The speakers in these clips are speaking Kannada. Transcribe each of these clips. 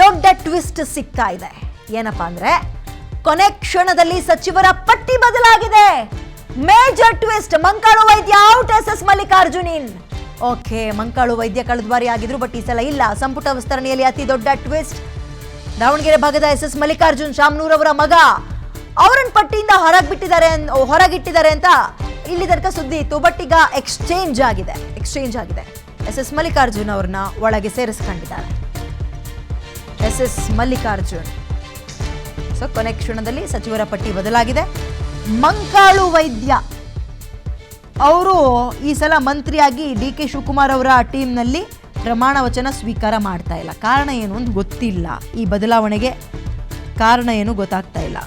ದೊಡ್ಡ ಟ್ವಿಸ್ಟ್ ಸಿಗ್ತಾ ಇದೆ. ಏನಪ್ಪಾ ಅಂದ್ರೆ ಕೊನೆ ಕ್ಷಣದಲ್ಲಿ ಸಚಿವರ ಪಟ್ಟಿ ಬದಲಾಗಿದೆ. Major twist. Mankalu Vaidya out, SS Mallikarjun in. Okay, Mankalu Vaidya ಕಳೆದ ಬಾರಿ ಆಗಿದ್ರು, ಬಟ್ ಈ ಸಲ ಇಲ್ಲ. ಸಂಪುಟ ವಿಸ್ತರಣೆಯಲ್ಲಿ ಅತಿ ದೊಡ್ಡ ಟ್ವಿಸ್ಟ್. ದಾವಣಗೆರೆ ಭಾಗದ SS ಮಲ್ಲಿಕಾರ್ಜುನ್ ಶಾಮನೂರ್ ಅವರ ಮಗ, ಅವರನ್ನ ಪಟ್ಟಿಯಿಂದ ಹೊರಗಿಟ್ಟಿದ್ದಾರೆ ಅಂತ ಇಲ್ಲಿ ತನಕ ಸುದ್ದಿ ಇತ್ತು. ಬಟ್ ಈಗ ಎಕ್ಸ್ಚೇಂಜ್ ಆಗಿದೆ. SS ಮಲ್ಲಿಕಾರ್ಜುನ್ ಅವ್ರನ್ನ ಒಳಗೆ ಸೇರಿಸ್ಕೊಂಡಿದ್ದಾರೆ. SS ಮಲ್ಲಿಕಾರ್ಜುನ್. ಸೊ ಕೊನೆ ಕ್ಷಣದಲ್ಲಿ ಸಚಿವರ ಪಟ್ಟಿ ಬದಲಾಗಿದೆ. ಮಂಕಾಳು ವೈದ್ಯ ಅವರು ಈ ಸಲ ಮಂತ್ರಿಯಾಗಿ DK ಶಿವಕುಮಾರ್ ಅವರ ಟೀಮ್ನಲ್ಲಿ ಪ್ರಮಾಣ ವಚನ ಸ್ವೀಕಾರ ಮಾಡ್ತಾ ಇಲ್ಲ. ಕಾರಣ ಏನು ಅಂತ ಗೊತ್ತಿಲ್ಲ. ಈ ಬದಲಾವಣೆಗೆ ಕಾರಣ ಏನು ಗೊತ್ತಾಗ್ತಾ ಇಲ್ಲ.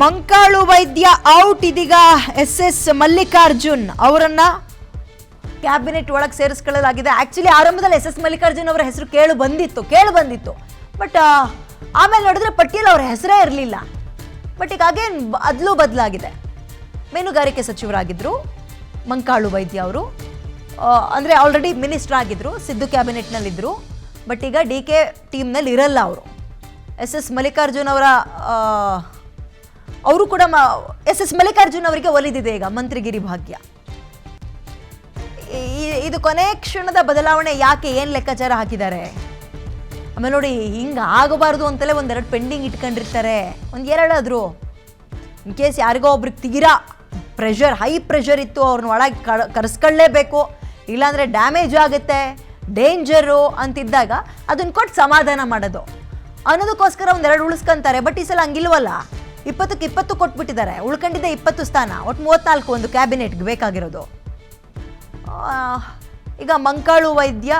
ಮಂಕಾಳು ವೈದ್ಯ ಔಟ್. ಇದೀಗ SS ಮಲ್ಲಿಕಾರ್ಜುನ್ ಅವರನ್ನ ಕ್ಯಾಬಿನೆಟ್ ಒಳಗೆ ಸೇರಿಸ್ಕೊಳ್ಳಲಾಗಿದೆ. ಆಕ್ಚುಲಿ ಆರಂಭದಲ್ಲಿ SS ಮಲ್ಲಿಕಾರ್ಜುನ್ ಅವರ ಹೆಸರು ಕೇಳು ಬಂದಿತ್ತು. ಬಟ್ ಆಮೇಲೆ ನೋಡಿದ್ರೆ ಪಟ್ಟಿಯಲ್ಲಿ ಅವರ ಹೆಸರೇ ಇರಲಿಲ್ಲ. ಬಟ್ ಈಗ ಅಗೇನ್ ಬದಲಾಗಿದೆ. ಮೀನುಗಾರಿಕೆ ಸಚಿವರಾಗಿದ್ರು ಮಂಕಾಳು ವೈದ್ಯ ಅವರು. ಅಂದರೆ ಆಲ್ರೆಡಿ ಮಿನಿಸ್ಟರ್ ಆಗಿದ್ರು, ಸಿದ್ದು ಕ್ಯಾಬಿನೆಟ್ನಲ್ಲಿದ್ದರು. ಬಟ್ ಈಗ DK ಟೀಮ್ನಲ್ಲಿ ಇರಲ್ಲ ಅವರು. SS ಮಲ್ಲಿಕಾರ್ಜುನ್ ಅವರು ಕೂಡ SS ಮಲ್ಲಿಕಾರ್ಜುನ್ ಅವರಿಗೆ ಒಲಿದಿದೆ ಈಗ ಮಂತ್ರಿಗಿರಿ ಭಾಗ್ಯ. ಇದು ಕೊನೆ ಕ್ಷಣದ ಬದಲಾವಣೆ. ಯಾಕೆ, ಏನು ಲೆಕ್ಕಾಚಾರ ಹಾಕಿದ್ದಾರೆ? ಆಮೇಲೆ ನೋಡಿ, ಹಿಂಗೆ ಆಗಬಾರ್ದು ಅಂತಲೇ ಒಂದೆರಡು ಪೆಂಡಿಂಗ್ ಇಟ್ಕೊಂಡಿರ್ತಾರೆ. ಎರಡಾದ್ರು ಇನ್ ಕೇಸ್ ಯಾರಿಗೋ ಒಬ್ರಿಗೆ ತೀರಾ ಹೈ ಪ್ರೆಷರ್ ಇತ್ತು, ಅವ್ರನ್ನ ಒಳಗೆ ಕರೆಸ್ಕೊಳ್ಳೇಬೇಕು, ಇಲ್ಲಾಂದರೆ ಡ್ಯಾಮೇಜ್ ಆಗುತ್ತೆ, ಡೇಂಜರು ಅಂತಿದ್ದಾಗ ಅದನ್ನ ಕೊಟ್ಟು ಸಮಾಧಾನ ಮಾಡೋದು ಅನ್ನೋದಕ್ಕೋಸ್ಕರ ಒಂದೆರಡು ಉಳಿಸ್ಕೊಂತಾರೆ. ಬಟ್ ಈ ಸಲ ಹಂಗಿಲ್ವಲ್ಲ. 20ಕ್ಕೆ 20 ಕೊಟ್ಬಿಟ್ಟಿದ್ದಾರೆ. ಉಳ್ಕೊಂಡಿದ್ದೆ 20 ಸ್ಥಾನ, ಒಟ್ಟು 34 ಒಂದು ಕ್ಯಾಬಿನೆಟ್ಗೆ ಬೇಕಾಗಿರೋದು. ಈಗ ಮಂಕಾಳು ವೈದ್ಯ